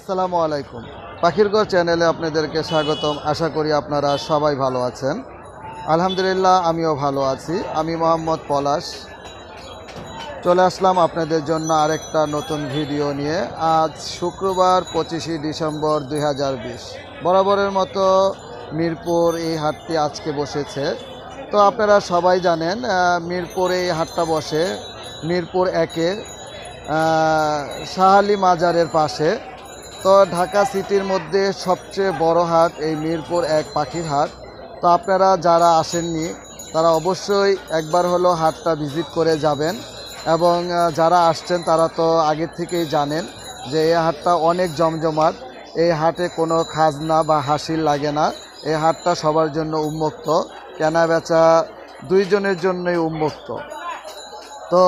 আসসালামু আলাইকুম। পাখির ঘর চ্যানেলে আপনাদেরকে স্বাগতম। আশা করি আপনারা সবাই ভালো আছেন। আলহামদুলিল্লাহ আমিও ভালো আছি। আমি মোহাম্মদ পলাশ চলে আসলাম আপনাদের জন্য আরেকটা নতুন ভিডিও নিয়ে। আজ শুক্রবার 25শে ডিসেম্বর 2020। বরাবরের মতো মিরপুর এই হাটটি আজকে বসেছে। তো আপনারা সবাই জানেন মিরপুর এই হাটটা বসে মিরপুর 1-এ শাহ আলী মাজারের পাশে। তো ঢাকা সিটির মধ্যে সবচেয়ে বড় হাট এই মিরপুর 1 পাখির হাট। তো আপনারা যারা আসেননি তারা অবশ্যই একবার হলো হাটটা ভিজিট করে যাবেন, এবং যারা আসছেন তারা তো আগের থেকেই জানেন যে এই হাটটা অনেক জমজমাট। এই হাটে কোনো খাজনা বা হাসিল লাগে না। এই হাটটা সবার জন্য উন্মুক্ত, কেনা বেচা দুইজনের জন্যই উন্মুক্ত। তো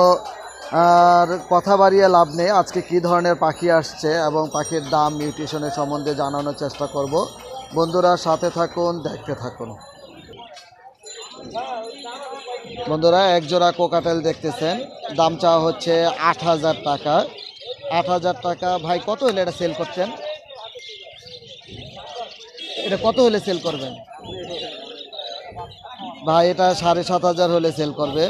আর কথা বাড়িয়ে লাভ নেই, আজকে কী ধরনের পাখি আসছে এবং পাখির দাম মিউটেশনের সম্বন্ধে জানানোর চেষ্টা করব। বন্ধুরা সাথে থাকুন, দেখতে থাকুন। বন্ধুরা এক জোড়া কোকাটেল দেখতেছেন, দাম চাওয়া হচ্ছে 8,000 টাকা। 8,000 টাকা। ভাই কত হলে এটা সেল করছেন? এটা কত হলে সেল করবেন? ভাই এটা 7,500 হলে সেল করবে।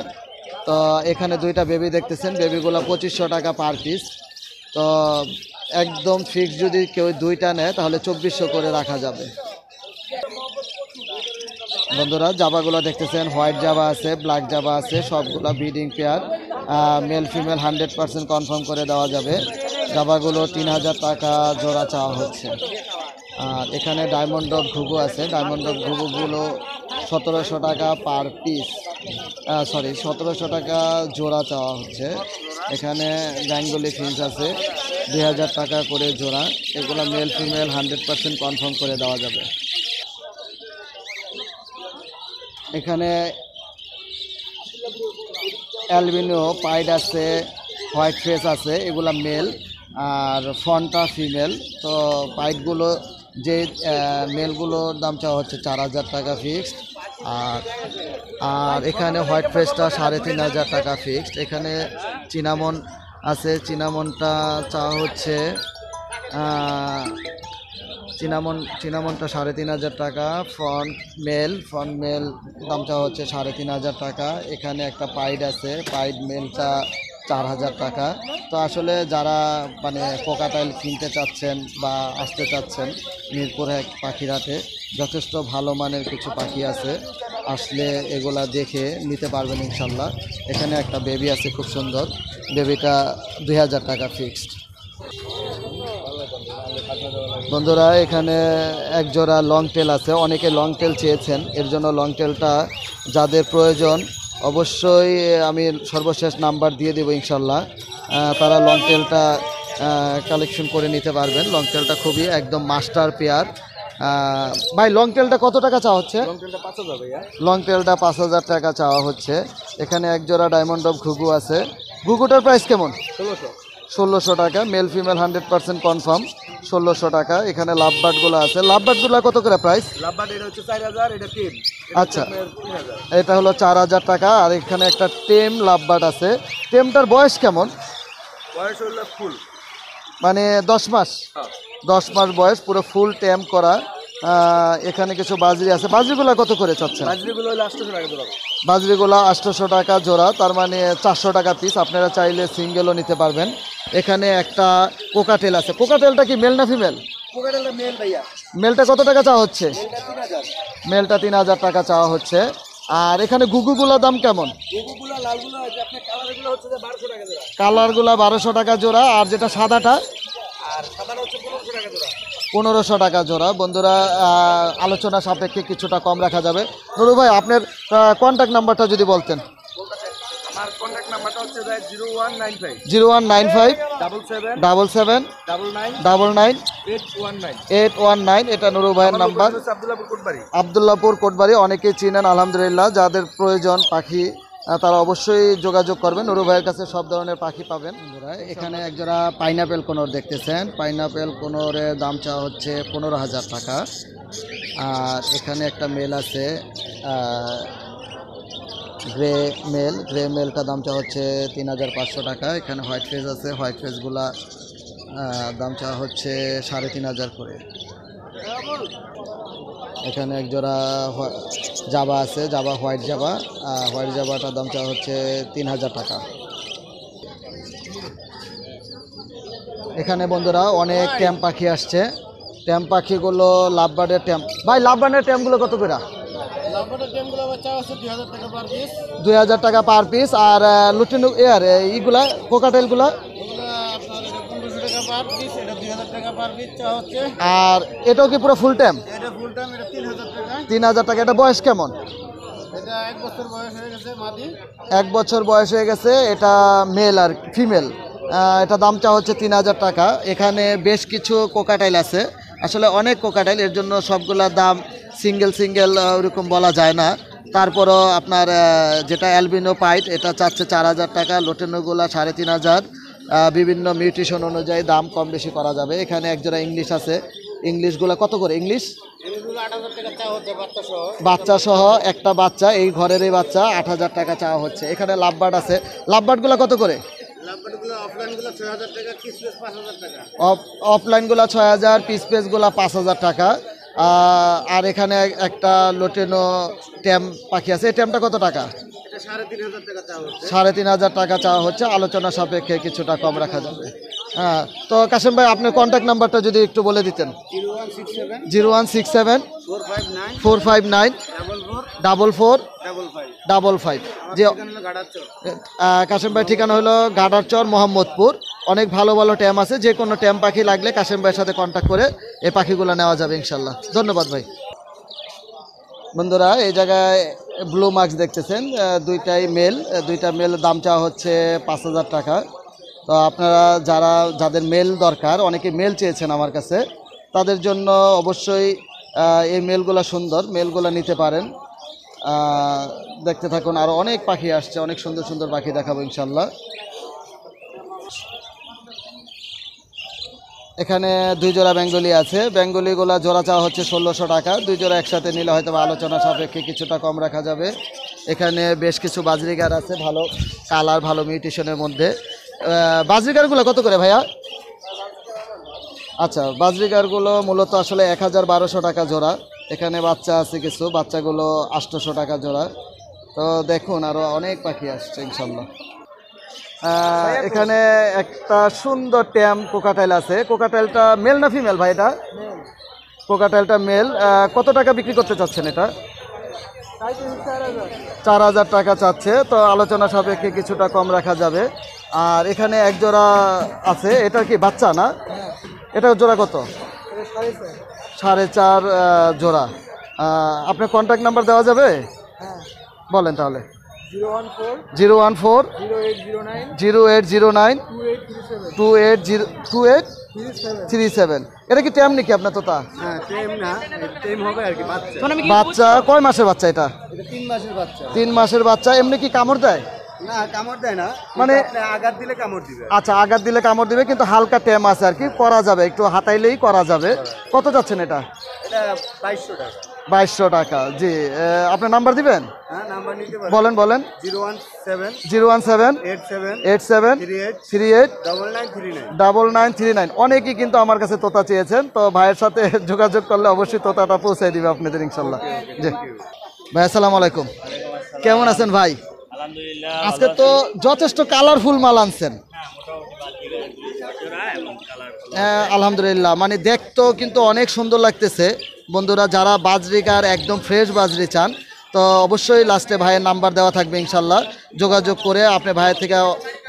তো এখানে দুইটা বেবি দেখতেছেন, বেবিগুলো 2500 টাকা পার পিস। তো একদম ফিক্স যদি কেউ দুইটা নেয় তাহলে 2400 করে রাখা যাবে। বন্ধুরা জাবাগুলো দেখতেছেন, হোয়াইট জাবা আছে, ব্ল্যাক জাবা আছে, সবগুলো breeding pair, male female 100% confirm করে দেওয়া যাবে। জাবাগুলো 3000 টাকা জোড়া চাওয়া হচ্ছে। আর এখানে ডায়মন্ড ডগ ঘুঘু আছে, ডায়মন্ড ডগ ঘুঘুগুলো 1700 টাকা পার পিস, 1700 টাকা জোড়া চাওয়া হচ্ছে। এখানে বেঙ্গলি ফিন্স আছে 2000 টাকা করে জোড়া। এগুলো মেল ফিমেল 100% কনফার্ম করে দেওয়া যাবে। এখানে অ্যালবিনো পাইড আছে, হোয়াইট ফেস আছে, এগুলা মেল আর ফনটা ফিমেল। তো পাইডগুলো যে মেলগুলোর দাম চাওয়া হচ্ছে 4000 টাকা ফিক্সড। আর এখানে হোয়াইট ফেসটা 3500 টাকা ফিক্সড। এখানে চিনামন আছে, চিনামনটা চাওয়া হচ্ছে চিনামনটা 3500 টাকা। ফ্রন্ট মেল দাম চাওয়া হচ্ছে 3500 টাকা। এখানে একটা পাইড আছে, পাইড মেলটা 4000 টাকা। তো আসলে যারা মানে কোকাটাইল কিনতে চাচ্ছেন বা আসতে চাচ্ছেন মিরপুর 1 পাখির হাটে, যথেষ্ট ভালো মানের কিছু পাখি আছে, আসলে এগুলা দেখে নিতে পারবেন ইনশাল্লাহ। এখানে একটা বেবি আছে খুব সুন্দর, বেবিটা 2000 টাকা ফিক্সড। বন্ধুরা এখানে এক জোড়া লং টেল আছে, অনেকে লং টেল চেয়েছেন, এর জন্য লং টেলটা যাদের প্রয়োজন অবশ্যই আমি সর্বশেষ নাম্বার দিয়ে দেবো ইনশাল্লাহ। তারা লং টেলটা কালেকশন করে নিতে পারবেন। লং টেলটা খুবই একদম মাস্টার পেয়ার। ভাই লং টেলটা কত টাকা চাওয়া হচ্ছে? লং টেলটা 5000 টাকা চাওয়া হচ্ছে। এখানে এক জোড়া ডায়মন্ড অফ ঘুঘু আছে, ঘুঘুটার প্রাইস কেমন? 1600 টাকা, মেল ফিমেল 100% কনফার্ম, 1600 টাকা। এখানে লাভবার্ডগুলো আছে, লাভবার্ডগুলো কত করে প্রাইস? আচ্ছা, এটা হলো 4000 টাকা। আর এখানে একটা টেম লাভবার্ড আছে, টেমটার বয়স কেমন? মানে 10 মাস, 10 মাস বয়স, পুরো ফুল টেম করা। এখানে কিছু বাজরি আছে, বাজরিগুলো কত করে চাচ্ছেন? বাজরিগুলো 800 টাকা জোড়া, তার মানে 400 টাকা পিস। আপনারা চাইলে সিঙ্গেলও নিতে পারবেন। এখানে একটা কোকাটেল আছে, কোকাটেলটা কি মেল না ফিমেল? মেলটা কত টাকা চাওয়া হচ্ছে? মেলটা 3000 টাকা চাওয়া হচ্ছে। আর এখানে ঘুঘুগুলোর দাম কেমন? কালারগুলা 1200 টাকা জোড়া, আর যেটা সাদাটা 1500 টাকা জোড়া। বন্ধুরা আলোচনা সাপেক্ষে কিছুটা কম রাখা যাবে। নুরু ভাই আপনার কন্ট্যাক্ট নাম্বারটা যদি বলতেন। আমার কন্ট্যাক্ট নাম্বারটা হচ্ছে 0195 0195 77 99 819। এটা নুরু ভাইয়ের নাম্বার। আব্দুল্লাহপুর কোটবাড়ি, অনেকেই চিনেন আলহামদুলিল্লাহ। যাদের প্রয়োজন পাখি তারা অবশ্যই যোগাযোগ করবেন, নুরু ভাইয়ের কাছে সব ধরনের পাখি পাবেন। এখানে একজোড়া পাইনাপেল কোনোর দেখতেছেন, পাইনাপেল কোনোরের দাম চাওয়া হচ্ছে 15000 টাকা। আর এখানে একটা মেল আছে গ্রে মেলটা দাম চাওয়া হচ্ছে 3500 টাকা। এখানে হোয়াইট ফেস আছে, হোয়াইট ফেসগুলা দাম চাওয়া হচ্ছে 3,500 করে। এখানে এক জোড়া জাবা আছে, জাবা হোয়াইট জাবা। হোয়াইট জাবাটার দাম চাওয়া হচ্ছে 3,000 টাকা। এখানে বন্ধুরা অনেক ট্যাম পাখি আসছে। ট্যাম পাখিগুলো লাভবার্ডের ট্যাম। ভাই লাভবার্ডের ট্যামগুলো কত করে? 2,000 টাকা পার পিস। আর লুটিনো এয়ার এইগুলা কোকাটেলগুলা আর এটাও কি পুরো ফুল টাইম? 3,000 টাকা। এটা বয়স কেমন? 1 বছর বয়স হয়ে গেছে। এটা মেল আর ফিমেল। এটা দাম চা হচ্ছে 3,000 টাকা। এখানে বেশ কিছু কোকাটাইল আছে, আসলে অনেক কোকাটাইল, এর জন্য সবগুলোর দাম সিঙ্গেল ওরকম বলা যায় না। তারপরও আপনার যেটা অ্যালবিনো পাইট এটা চাচ্ছে 4,000 টাকা, লোটেনোগুলা 3,500। বিভিন্ন মিউটেশন অনুযায়ী দাম কম বেশি করা যাবে। এখানে একজোড়া ইংলিশ আছে, ইংলিশগুলো কত করে? ইংলিশ বাচ্চা সহ একটা বাচ্চা, এই ঘরের এই বাচ্চা 8,000 টাকা চাওয়া হচ্ছে। এখানে লাভবার্ড আছে, লাভবার্ডগুলো কত করে? অফলাইনগুলো 6,000, পিস পেসগুলো 5,000 টাকা। আর এখানে একটা লোটেনো ট্যাম পাখি আছে, এই ট্যামটা কত টাকা? 3,500 টাকা চাওয়া হচ্ছে। আলোচনা সাপেক্ষে কিছুটা কম রাখা যাবে। হ্যাঁ, তো কাশেম ভাই আপনার কন্ট্যাক্ট নাম্বারটা যদি একটু বলে দিতেন। 0167 459 4455। যে কাশেম ভাই ঠিকানা হলো গাডারচর, মোহাম্মদপুর। অনেক ভালো ভালো ট্যাম আছে, যে কোনো ট্যাম পাখি লাগলে কাশেম ভাইয়ের সাথে কন্ট্যাক্ট করে এই পাখিগুলো নেওয়া যাবে ইনশাল্লাহ। ধন্যবাদ ভাই। বন্ধুরা এই জায়গায় ব্লু মার্কস দেখতেছেন, দুইটা মেল দাম চাওয়া হচ্ছে 5,000 টাকা। তো আপনারা যাদের মেল দরকার, অনেকে মেল চেয়েছেন আমার কাছে, তাদের জন্য অবশ্যই এই মেলগুলো সুন্দর, মেলগুলো নিতে পারেন। দেখতে থাকুন, আরও অনেক পাখি আসছে, অনেক সুন্দর সুন্দর পাখি দেখাবো ইনশাল্লাহ। এখানে 2 জোড়া বেঙ্গলি আছে, বেঙ্গলিগুলা জোড়া চাওয়া হচ্ছে 1,600 টাকা। 2 জোড়া একসাথে নিলে হয়তো আলোচনা সাপেক্ষে কিছুটা কম রাখা যাবে। এখানে বেশ কিছু বাজরিগার আছে, ভালো কালার, ভালো মিউটেশনের মধ্যে। বাজরিগারগুলো কত করে ভাইয়া? আচ্ছা, বাজরিগারগুলো মূলত আসলে 1,1200 টাকা জোড়া। এখানে বাচ্চা আছে কিছু, বাচ্চাগুলো 800 টাকা জোড়া। তো দেখুন আরও অনেক পাখি আসছে ইনশাল্লাহ। এখানে একটা সুন্দর ট্যাম কোকাটাইল আছে। কোকাটাইলটা মেল না ফিমেল ভাই? এটা কোকাটাইলটা মেল। কত টাকা বিক্রি করতে চাচ্ছেন এটা? 4,000 টাকা চাচ্ছে। তো আলোচনা সাপেক্ষে কিছুটা কম রাখা যাবে। আর এখানে এক জোড়া আছে, এটা কি বাচ্চা না? এটা জোড়া কত? 4.5 জোড়া। আপনার কন্ট্যাক্ট নাম্বার দেওয়া যাবে? বলেন তাহলে। 014 0809 2837। এটা কি ট্যাম নাকি আপনার তোতা? বাচ্চা কয় মাসের বাচ্চা এটা? 3 মাসের বাচ্চা। এমনি কি কামড় দেয়? না, কামড় দেয় না, মানে আঘাত দিলে কামড় দিবে। আচ্ছা, আঘাত দিলে কামড় দিবে, কিন্তু হালকা ট্যাম আছে আর কি, করা যাবে, একটু হাতাইলেই করা যাবে। কত যাচ্ছেন এটা? এটা 2,200 টাকা। 2,200 টাকা। জি, আপনার নাম্বার দিবেন? হ্যাঁ, নাম্বার নিতে পারেন। বলেন। 017 87 38 9939। 9939। অনেকেই কিন্তু আমার কাছে তোতা চেয়েছেন, তো ভাইয়ের সাথে যোগাযোগ করলে অবশ্যই তোতাটা পৌঁছে দিবে আপনাদের ইনশাল্লাহ। জি ভাই, আসসালামু আলাইকুম। কেমন আছেন ভাই? আলহামদুলিল্লাহ। আজকে তো যথেষ্ট কালারফুল মাল আনছেন। আলহামদুলিল্লাহ, মানে দেখতেও কিন্তু অনেক সুন্দর লাগতেছে। বন্ধুরা যারা বাজরিকার একদম ফ্রেশ বাজরি চান, তো অবশ্যই লাস্টে ভাইয়ের নাম্বার দেওয়া থাকবে ইনশাল্লাহ। যোগাযোগ করে আপনি ভাইয়ের থেকে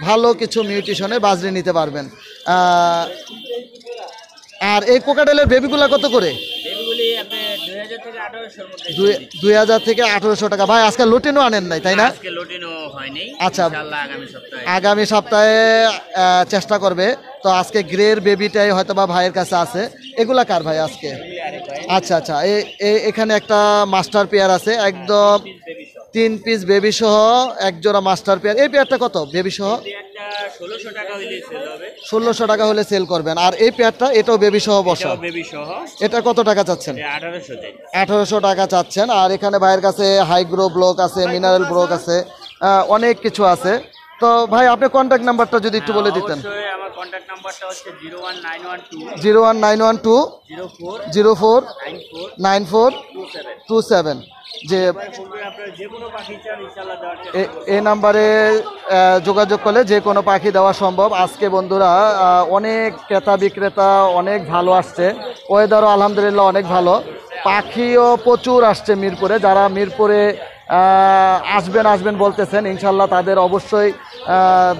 ভালো কিছু মিউটেশনের বাজরি নিতে পারবেন। আর এই কোকাটেলের বেবিগুলা কত করে? 2,000 থেকে 1,800 টাকা। ভাই আজকে লুটিনও আনেন নাই তাই না? আচ্ছা, আগামী সপ্তাহে চেষ্টা করবে। তো আজকে গ্রের বেবিটাই হয়তো বা ভাইয়ের কাছে আছে। এগুলা কার ভাই আজকে? আচ্ছা, এখানে একটা মাস্টার পেয়ার আছে, একদম 3 পিস বেবি সহ এক জোড়া মাস্টার পেয়ার। এই পেয়ারটা কত বেবি সহ? 1,600 টাকা হলে সেল করবেন। আর এই পেয়ারটা, এটাও বেবি সহ বসা, এটা কত টাকা চাচ্ছেন? 1,800 টাকা চাচ্ছেন। আর এখানে ভাইয়ের কাছে হাইগ্রো ব্লক আছে, মিনারেল ব্লক আছে, অনেক কিছু আছে। তো ভাই আপনি কন্ট্যাক্ট নাম্বারটা যদি একটু বলে দিতেন। অবশ্যই আমার কন্ট্যাক্ট নাম্বারটা হচ্ছে 01912 01912 04 04 94 94 27 27 যে আপনারা যে কোনো পাখি চান ইনশাআল্লাহ দেওয়ার চেষ্টা করব। এই নাম্বারে যোগাযোগ করলে যে কোনো পাখি দেওয়া সম্ভব। আজকে বন্ধুরা অনেক ক্রেতা বিক্রেতা অনেক ভালো আসছে, ওয়েদারও আলহামদুলিল্লাহ অনেক ভালো, পাখিও প্রচুর আসছে মিরপুরে। যারা মিরপুরে আসবেন আসবেন বলতেছেন, ইনশাল্লাহ তাদের অবশ্যই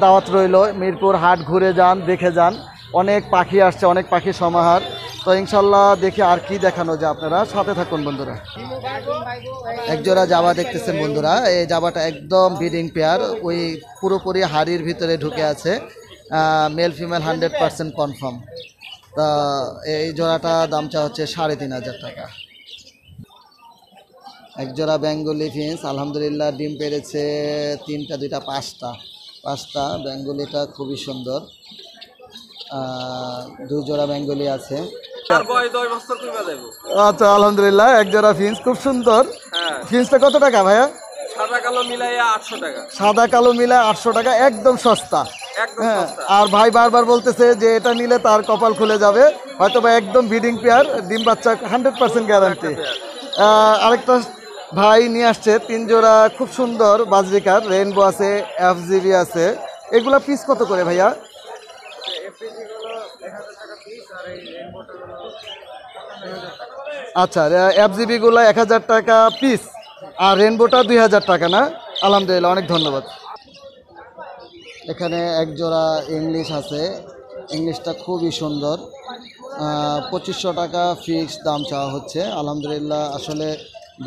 দাওয়াত রইল। মিরপুর হাট ঘুরে যান, দেখে যান, অনেক পাখি আসছে, অনেক পাখি সমাহার। তো ইনশাল্লাহ দেখি আর কি দেখানো যায়, আপনারা সাথে থাকুন বন্ধুরা। একজোড়া জাবা দেখতেছেন বন্ধুরা, এই জাবাটা একদম ব্রিডিং পেয়ার, ওই পুরোপুরি হাড়ির ভিতরে ঢুকে আছে, মেল ফিমেল 100% কনফার্ম। তা এই জোড়াটা দামটা হচ্ছে 3,500 টাকা। একজোড়া বেঙ্গলি ফিন্স আলহামদুলিল্লাহ ডিম পেড়েছে 3টা 2টা 5টা বেঙ্গলিটা খুবই সুন্দর। 2 জোড়া বেঙ্গলি আছে। আচ্ছা আলহামদুলিল্লাহ একজোড়া ফিন্স খুব সুন্দর। ফিন্সটা কত টাকা ভাইয়া? সাদা কালো মিলাই 800 টাকা। সাদা কালো মিলে 800 টাকা, একদম সস্তা। হ্যাঁ, আর ভাই বারবার বলতেছে যে এটা নিলে তার কপাল খুলে যাবে, হয়তো বা একদম ব্রিডিং পেয়ার, ডিম বাচ্চা 100% গ্যারান্টি। আরেকটা ভাই নিয়ে আসছে 3 জোড়া খুব সুন্দর বাজরিকার, রেইনবো আছে, FGB আছে। এগুলা পিস কত করে ভাইয়া? আচ্ছা, FGB গুলা 1000 টাকা পিস, আর রেইনবোটা 2000 টাকা না? আলহামদুলিল্লাহ, অনেক ধন্যবাদ। এখানে এক জোড়া ইংলিশ আছে, ইংলিশটা খুবই সুন্দর। 2500 টাকা ফিক্সড দাম চাওয়া হচ্ছে। আলহামদুলিল্লাহ আসলে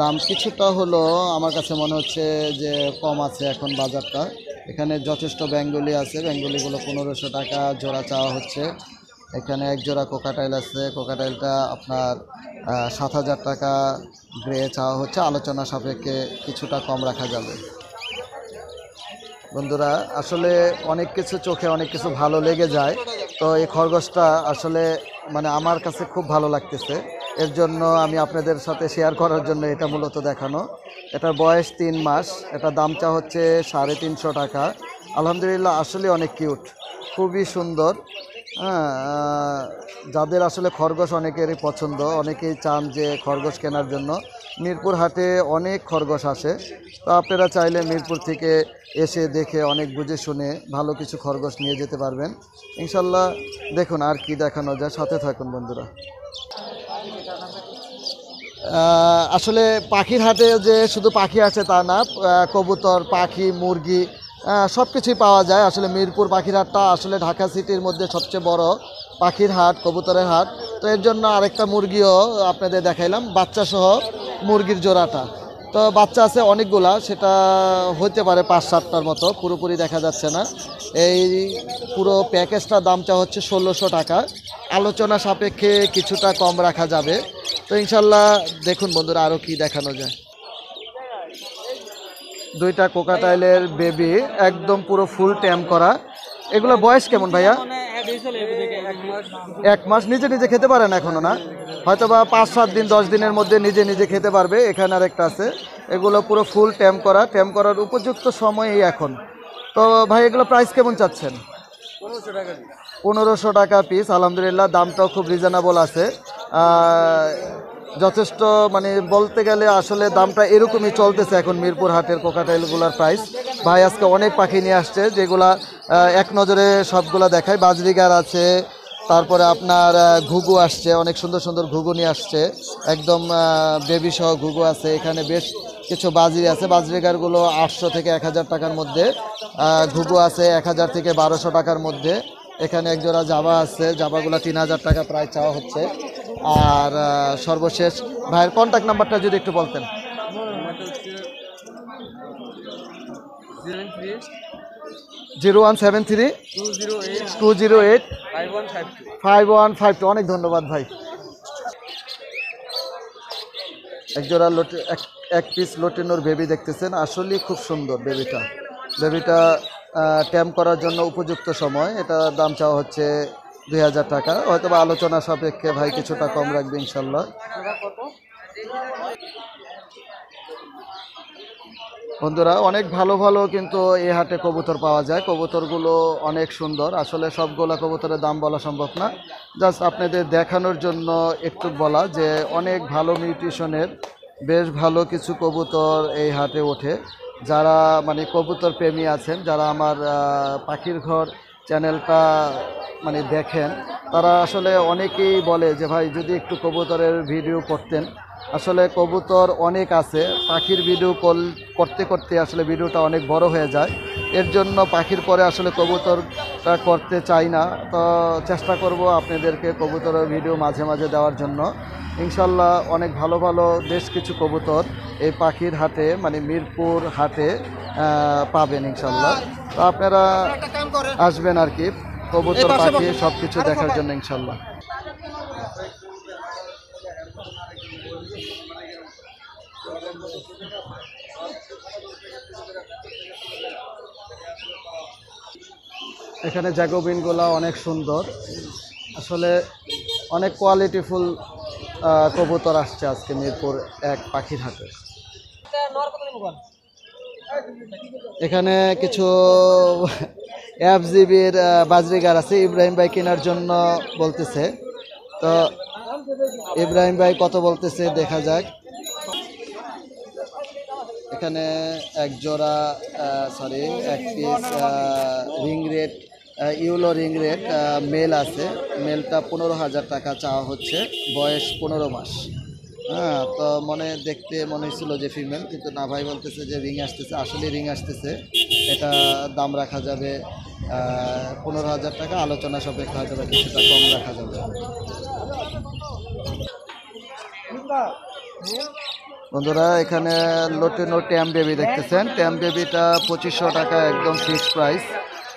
দাম কিছুটা হলো আমার কাছে মনে হচ্ছে যে কম আছে এখন বাজারটা। এখানে যথেষ্ট বেঙ্গলি আছে, বেঙ্গলিগুলো 1500 টাকা জোড়া চাওয়া হচ্ছে। এখানে এক জোড়া কোকাটাইল আছে, কোকাটাইলটা আপনার 7000 টাকা গ্রে চাওয়া হচ্ছে, আলোচনা সাপেক্ষে কিছুটা কম রাখা যাবে। বন্ধুরা আসলে অনেক কিছু চোখে অনেক কিছু ভালো লেগে যায়, তো এই খরগোশটা আসলে মানে আমার কাছে খুব ভালো লাগতেছে, এর জন্য আমি আপনাদের সাথে শেয়ার করার জন্য এটা মূলত দেখানো। এটার বয়স 3 মাস, এটা দামটা হচ্ছে 350 টাকা। আলহামদুলিল্লাহ আসলে অনেক কিউট, খুবই সুন্দর। হ্যাঁ, যাদের আসলে খরগোশ অনেকেরই পছন্দ, অনেকেই চান যে খরগোশ কেনার জন্য। মিরপুর হাটে অনেক খরগোশ আসে, তো আপনারা চাইলে মিরপুর থেকে এসে দেখে অনেক বুঝে শুনে ভালো কিছু খরগোশ নিয়ে যেতে পারবেন ইনশাল্লাহ। দেখুন আর কি দেখানো যায়, সাথে থাকুন বন্ধুরা। আসলে পাখির হাটে যে শুধু পাখি আছে তা না, কবুতর, পাখি, মুরগি সব কিছুই পাওয়া যায়। আসলে মিরপুর পাখির হাটটা আসলে ঢাকা সিটির মধ্যে সবচেয়ে বড় পাখির হাট, কবুতরের হাট। তো এর জন্য আরেকটা মুরগিও আপনাদের দেখাইলাম, বাচ্চা সহ মুরগির জোড়াটা। তো বাচ্চা আছে অনেকগুলা, সেটা হতে পারে 5-7টার মতো, পুরোপুরি দেখা যাচ্ছে না। এই পুরো প্যাকেজটার দামটা হচ্ছে 1600 টাকা, আলোচনা সাপেক্ষে কিছুটা কম রাখা যাবে। তো ইনশাল্লাহ দেখুন বন্ধুরা আরও কি দেখানো যায়। 2টা কোকাটাইলের বেবি, একদম পুরো ফুল ট্যাম করা। এগুলো বয়স কেমন ভাইয়া? 1 মাস। নিজে নিজে খেতে পারে না এখনো না? হয়তো বা 5-7 দিন 10 দিনের মধ্যে নিজে নিজে খেতে পারবে। এখানে আরেকটা আছে, এগুলো পুরো ফুল ট্যাম করা, ট্যাম করার উপযুক্ত সময়ই এখন। তো ভাই এগুলো প্রাইস কেমন চাচ্ছেন? 1500 টাকা পিস। আলহামদুলিল্লাহ দামটাও খুব রিজনেবল আছে, যথেষ্ট মানে বলতে গেলে আসলে দামটা এরকমই চলতেছে এখন মিরপুর হাটের কোকাটাইলগুলোর প্রাইস। ভাই আজকে অনেক পাখি নিয়ে আসছে, যেগুলা এক নজরে সবগুলা দেখায়। বাজরিগার আছে, তারপরে আপনার ঘুঘু আসছে, অনেক সুন্দর সুন্দর ঘুঘু নিয়ে আসছে, একদম বেবি সহ ঘুঘু আছে। এখানে বেশ কিছু বাজরি আছে, বাজরিগারগুলো 800 থেকে 1000 টাকার মধ্যে, ঘুঘু আছে 1000 থেকে 1200 টাকার মধ্যে। এখানে এক জোড়া জাবা আছে, জাবাগুলো 3000 টাকা প্রায় চাওয়া হচ্ছে। আর সর্বশেষ ভাইয়ের কন্ট্যাক্ট নাম্বারটা যদি একটু বলতেন। 0173 208 5152। অনেক ধন্যবাদ ভাই। একজোড়া এক পিস লটিনোর বেবি দেখতেছেন, আসলেই খুব সুন্দর বেবিটা ট্যাম করার জন্য উপযুক্ত সময়। এটা দাম চাওয়া হচ্ছে 2000 টাকা, হয়তো বা আলোচনা সাপেক্ষে ভাই কিছুটা কম রাখবে ইনশাল্লাহ। বন্ধুরা অনেক ভালো ভালো কিন্তু এই হাটে কবুতর পাওয়া যায়, কবুতরগুলো অনেক সুন্দর। আসলে সবগুলা কবুতরের দাম বলা সম্ভব না, জাস্ট আপনাদের দেখানোর জন্য একটু বলা যে অনেক ভালো নিউট্রিশনের বেশ ভালো কিছু কবুতর এই হাটে ওঠে। যারা মানে কবুতর প্রেমী আছেন, যারা আমার পাখির ঘর চ্যানেলটা মানে দেখেন, তারা আসলে অনেকেই বলে যে ভাই যদি একটু কবুতরের ভিডিও করতেন। আসলে কবুতর অনেক আছে, পাখির ভিডিও করতে করতে আসলে ভিডিওটা অনেক বড় হয়ে যায়। এর জন্য পাখির পরে আসলে কবুতরটা করতে চাই না। তো চেষ্টা করব আপনাদেরকে কবুতরের ভিডিও মাঝে মাঝে দেওয়ার জন্য। ইনশাল্লাহ অনেক ভালো ভালো বেশ কিছু কবুতর এই পাখির হাটে মানে মিরপুর হাটে পাবেন ইনশাল্লাহ। তো আপনারা আসবেন আর কি কবুতর পাখি সব কিছু দেখার জন্য ইনশাল্লাহ। এখানে জ্যাকোবিনগুলো অনেক সুন্দর, আসলে অনেক কোয়ালিটিফুল কবুতর আসছে আজকে মিরপুর এক পাখির হাটে। এখানে কিছু এফজিবির বাজরিগার আছে, ইব্রাহিম ভাই কেনার জন্য বলতেছে। তো ইব্রাহিম ভাই কত বলতেছে দেখা যাক। এখানে এক জোড়া এক piece ring rate yellow ring rate মেল আছে, মেলটা 15,000 টাকা চাওয়া হচ্ছে, বয়স 15 মাস। হ্যাঁ, তো দেখতে মনে হচ্ছিল যে ফিমেল, কিন্তু না ভাই বলতেছে যে রিং আসতেছে, আসলে রিং আসতেছে। এটা দাম রাখা যাবে 15,000 টাকা, আলোচনা সাপেক্ষে হয়তো কিছুটা কম রাখা যাবে। বন্ধুরা এখানে লোটেনো ট্যাম বেবি দেখতেছেন, ট্যাম বেবিটা 2500 টাকা একদম ফিক্সড প্রাইস।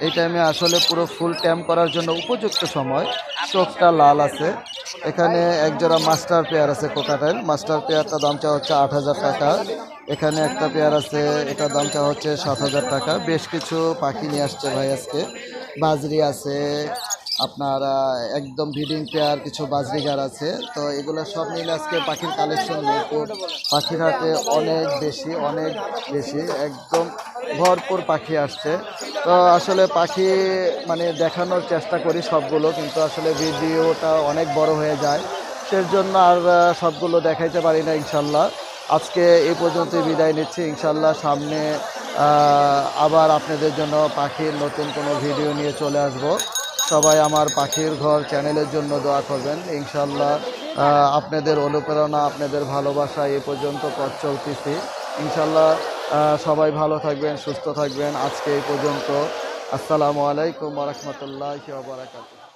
এই টাইমে আসলে পুরো ফুল ট্যাম করার জন্য উপযুক্ত সময়, চোখটা লাল আছে। এখানে একজোড়া মাস্টার পেয়ার আছে কোকাটেল, মাস্টার পেয়ারটা দাম চাওয়া হচ্ছে 8,000 টাকা। এখানে একটা পেয়ার আছে, এটার দাম চাওয়া হচ্ছে 7,000 টাকা। বেশ কিছু পাখি নিয়ে আসছে ভাই আজকে, বাজরি আছে আপনার, একদম ব্রিডিং পেয়ার কিছু বাজরিগার আছে। তো এগুলো সব মিলে আজকে পাখির কালেকশন মিরপুর পাখির হাটে অনেক বেশি একদম ভরপুর পাখি আসছে। তো আসলে পাখি মানে দেখানোর চেষ্টা করি সবগুলো, কিন্তু আসলে ভিডিওটা অনেক বড় হয়ে যায়, সেজন্য আর সবগুলো দেখাইতে পারি না। ইনশাল্লাহ আজকে এই পর্যন্তই বিদায় নিচ্ছি। ইনশাল্লাহ সামনে আবার আপনাদের জন্য পাখির নতুন কোনো ভিডিও নিয়ে চলে আসব। সবাই আমার পাখির ঘর চ্যানেলের জন্য দোয়া করবেন। ইনশাল্লাহ আপনাদের অনুপ্রেরণা, আপনাদের ভালোবাসা এই পর্যন্ত পথ চলতেছি। ইনশাল্লাহ সবাই ভালো থাকবেন, সুস্থ থাকবেন। আজকে এই পর্যন্ত। আসসালামু আলাইকুম ওয়া রাহমাতুল্লাহি ওয়া বারাকাতুহু।